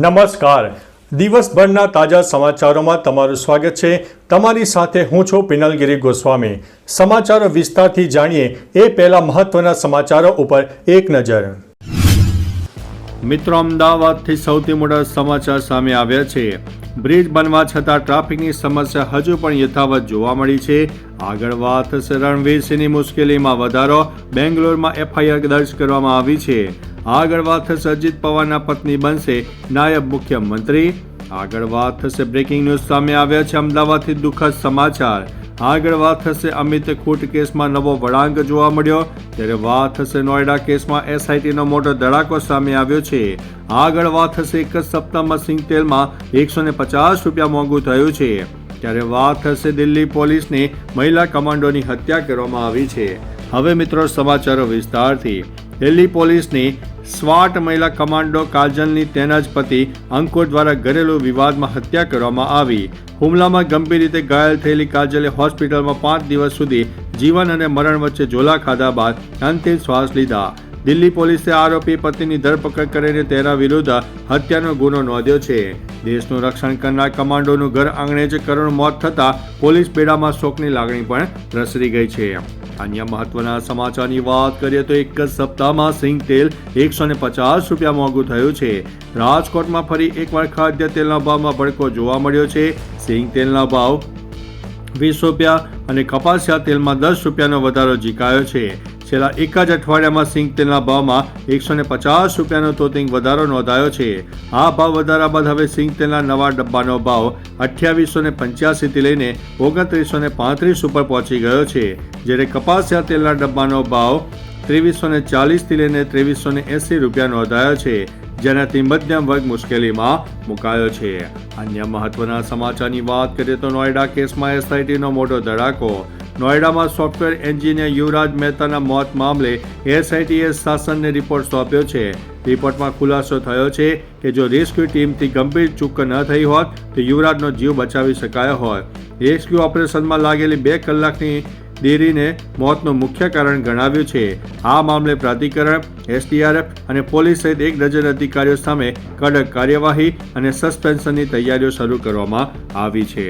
નમસ્કાર. દિવસભરના તાજા સમાચારોમાં તમારું સ્વાગત છે. તમારી સાથે હું છું પિનલગીરી ગોસ્વામી. સમાચારો વિસ્તારથી જાણીએ એ પહેલા મહત્વના સમાચારો ઉપર એક નજર. મિત્રો, અમદાવાદથી સૌથી મોટા સમાચાર સામે આવ્યા છે. બ્રિજ બનવા છતાં ટ્રાફિકની સમસ્યા હજુ પણ યથાવત જોવા મળી છે. આગળ વાત થશે રણવીરસિંહની મુશ્કેલીમાં વધારો, બેંગ્લોરમાં FIR દર્જ કરવામાં આવી છે. આગળ વાત થશે અજીત પવારના પત્ની બનશે નાયબ મુખ્યમંત્રી. આગળ વાત થશે બ્રેકિંગ ન્યૂઝ સામે આવ્યા છે અમદાવાદથી દુઃખદ સમાચાર. આગળ વાત થશે અમિત ખૂટ કેસમાં નવો વળાંક જોવા મળ્યો. ત્યારે વાત થશે નોઈડા કેસમાં SITનો મોટો ધડાકો સામે આવ્યો છે. આગળ વાત થશે એક જ સપ્તાહમાં સિંગ તેલમાં 150 રૂપિયા મોંઘું થયું છે. ત્યારે વાત થશે દિલ્હી પોલીસની મહિલા કમાન્ડોની હત્યા કરવામાં આવી છે. હવે મિત્રો સમાચારો વિસ્તારથી. દિલ્હી પોલીસની સ્વાટ મહિલા કમાન્ડો કાજલની તેના જ પતિ અંકુર દ્વારા ઘરેલુ વિવાદમાં હત્યા કરવામાં આવી. હુમલામાં ગંભીર રીતે ઘાયલ થયેલી કાજલે હોસ્પિટલમાં 5 દિવસ સુધી જીવન અને મરણ વચ્ચે ઝોલા ખાધા બાદ અંતિમ શ્વાસ લીધા. દિલ્હી પોલીસે આરોપી પતિની ધરપકડ કરીને તેના વિરુદ્ધ હત્યાનો ગુનો નોંધ્યો છે. દેશનું રક્ષણ કરનાર કમાન્ડોનું ઘર આંગણે જ કરુણ મોત થતાં પોલીસ બેડામાં શોકની લાગણી પણ પ્રસરી ગઈ છે. અન્ય મહત્વના સમાચારની વાત કરીએ તો એક જ સપ્તાહમાં સિંગ તેલ 150 રૂપિયા મોંઘું થયું છે. રાજકોટમાં ફરી એકવાર ખાદ્ય તેલના ભાવમાં ભડકો જોવા મળ્યો છે. સિંગ તેલના ભાવ 20 રૂપિયા અને કપાસિયા તેલમાં 10 રૂપિયાનો વધારો ઝીકાયો છે. છેલ્લા એક જ અઠવાડિયામાં સિંગ તેલના ભાવમાં 150 રૂપિયાનો તોતિંગ વધારો નોંધાયો છે. આ ભાવ વધારા બાદ હવે સિંગ તેલના નવા ડબ્બાનો ભાવ 2885 થી લઈને 2935 ઉપર પહોંચી ગયો છે. જ્યારે કપાસિયા તેલના ડબ્બાનો ભાવ 2340 થી લઈને 2380 રૂપિયા નોંધાયો છે. જેનાથી મધ્યમ વર્ગ મુશ્કેલીમાં મુકાયો છે. અન્ય મહત્વના સમાચારની વાત કરીએ તો નોઈડા કેસમાં SITનો મોટો ધડાકો. નોઈડામાં સોફ્ટવેર એન્જિનિયર યુવરાજ મહેતાના મોત મામલે SITએ શાસનને રિપોર્ટ સોંપ્યો છે. રિપોર્ટમાં ખુલાસો થયો છે કે જો રેસ્ક્યુ ટીમથી ગંભીર ચૂક ન થઈ હોત તો યુવરાજનો જીવ બચાવી શકાયો હોત. રેસ્ક્યુ ઓપરેશનમાં લાગેલી 2 કલાકની દેરીને મોતનું મુખ્ય કારણ ગણાવ્યું છે. આ મામલે પ્રાધિકરણ, SDRF અને પોલીસ સહિત 1 ડઝન અધિકારીઓ સામે કડક કાર્યવાહી અને સસ્પેન્શનની તૈયારીઓ શરૂ કરવામાં આવી છે.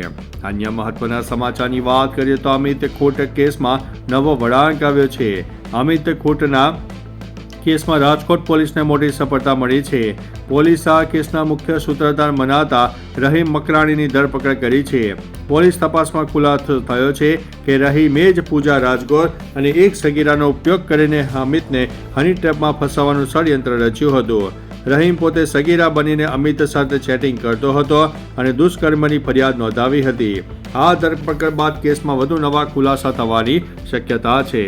અન્ય મહત્વના સમાચારની વાત કરીએ તો અમિત ખૂટ કેસમાં નવો વળાંક આવ્યો છે. અમિત ખૂટના કેસમાં રાજકોટ પોલીસને મોટી સફળતા મળી છે. પોલીસે આ કેસના મુખ્ય સૂત્રધાર મનાતા રહીમ મકરાણીની ધરપકડ કરી છે. પોલીસ તપાસમાં ખુલાસો થયો છે કે રહીમે જ પૂજા રાજગોર અને એક સગીરાનો ઉપયોગ કરીને અમિતને હની ટ્રેપમાં ફસાવવાનું ષડયંત્ર રચ્યું હતું. રહીમ પોતે સગીરા બનીને અમિત સાથે ચેટિંગ કરતો હતો અને દુષ્કર્મની ફરિયાદ નોંધાવી હતી. આ ધરપકડ બાદ કેસમાં વધુ નવા ખુલાસા થવાની શક્યતા છે.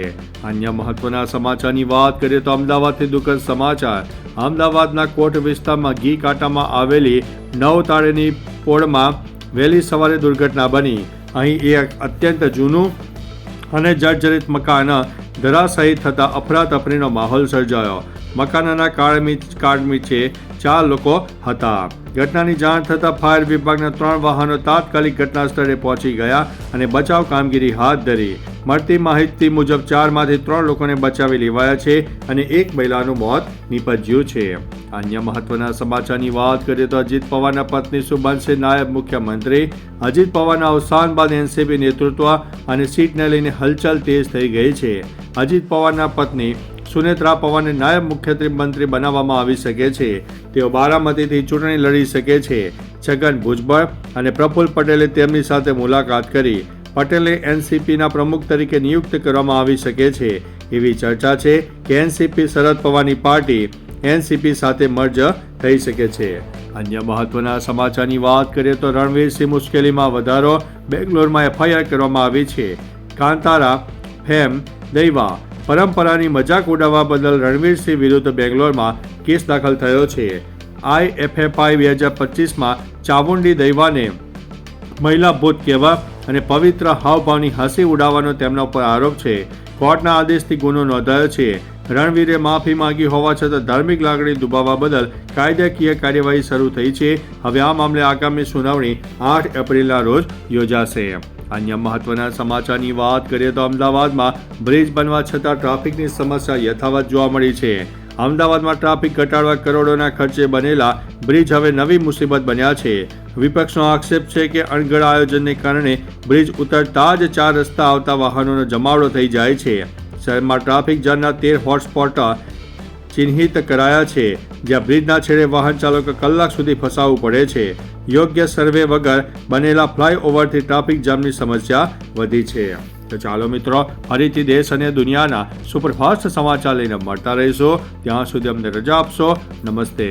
અન્ય મહત્વના સમાચારની વાત કરીએ તો અમદાવાદથી દુઃખદ સમાચાર. અમદાવાદના કોટ વિસ્તારમાં ઘી કાંટામાં આવેલી 9 તાળીની પોળમાં વહેલી સવારે દુર્ઘટના બની. અહીં એક અત્યંત જૂનું અને જર્જરિત મકાન ધરાશાયી થતાં અફરાતફરીનો માહોલ સર્જાયો. મકાનના કાળમીચે 4 લોકો હતા. ઘટનાની જાણ થતાં ફાયર વિભાગના 3 વાહનો તાત્કાલિક ઘટના સ્થળે પહોંચી ગયા અને બચાવ કામગીરી હાથ ધરી. મળતી માહિતી મુજબ 4માંથી 3 લોકોને બચાવી લેવાયા છે અને એક મહિલાનું મોત નીપજ્યું છે. અન્ય મહત્વના સમાચારની વાત કરીએ તો અજીત પવારના પત્ની શું બનશે નાયબ મુખ્યમંત્રી. અજીત પવારના અવસાન બાદ NCP નેતૃત્વ અને સીટને લઈને હલચલ તેજ થઈ ગઈ છે. અજીત પવારના પત્ની સુનેત્રા પવારને નાયબ મુખ્યમંત્રી બનાવવામાં આવી શકે છે. તેઓ બારામતીથી ચૂંટણી લડી શકે છે. છગન ભુજબળ અને પ્રફુલ્લ પટેલે તેમની સાથે મુલાકાત કરી. પટેલને NCPના પ્રમુખ તરીકે નિયુક્ત કરવામાં આવી શકે છે. એવી ચર્ચા છે કે NCP શરદ પવારની પાર્ટી NCP સાથે મર્જ થઈ શકે છે. અન્ય મહત્વના સમાચારની વાત કરીએ તો રણવીરસિંહ મુશ્કેલીમાં વધારો, બેંગ્લોરમાં FIR કરવામાં આવી છે. કાંતારા ફેમ દૈવા પરંપરાની મજાક ઉડાવવા બદલ રણવીરસિંહ વિરુદ્ધ બેંગ્લોરમાં કેસ દાખલ થયો છે. IFFI 2025માં ચામુંડી દૈવાને મહિલા ભૂત કહેવા અને પવિત્ર હાવભાવની હસી ઉડાવવાનો તેમના પર આરોપ છે. કોર્ટના આદેશથી ગુનો નોંધાયો છે. રણવીરે માફી માંગી હોવા છતાં ધાર્મિક લાગણી દુભાવવા બદલ કાયદાકીય કાર્યવાહી શરૂ થઈ છે. હવે આ મામલે આગામી સુનાવણી 8 એપ્રિલના રોજ યોજાશે. અન્ય મહત્વના સમાચારની વાત કરીએ તો અમદાવાદમાં બ્રિજ બનવા છતાં ટ્રાફિકની સમસ્યા યથાવત જોવા મળી છે. અમદાવાદમાં ટ્રાફિક ઘટાડવા કરોડોના ખર્ચે બનેલા બ્રિજ હવે નવી મુસીબત બન્યા છે. વિપક્ષનો આક્ષેપ છે કે અણઘડ આયોજનને કારણે બ્રિજ ઉતરતા જ 4 રસ્તા આવતા વાહનોનો જમાવડો થઈ જાય છે. શહેરમાં ટ્રાફિક જામના 13 હોટસ્પોટ ચિહ્નિત કરાયા છે, જ્યાં બ્રિજના છેડે વાહન ચાલકો કલાક સુધી ફસાવવું પડે છે. યોગ્ય સર્વે વગર બનેલા ફ્લાયઓવરથી ટ્રાફિક જામની સમસ્યા વધી છે. તો ચાલો મિત્રો, ફરીથી દેશ અને દુનિયાના સુપરફાસ્ટ સમાચાર લઈને મળતા રહીશું. ત્યાં સુધી અમને રજા આપશો. નમસ્તે.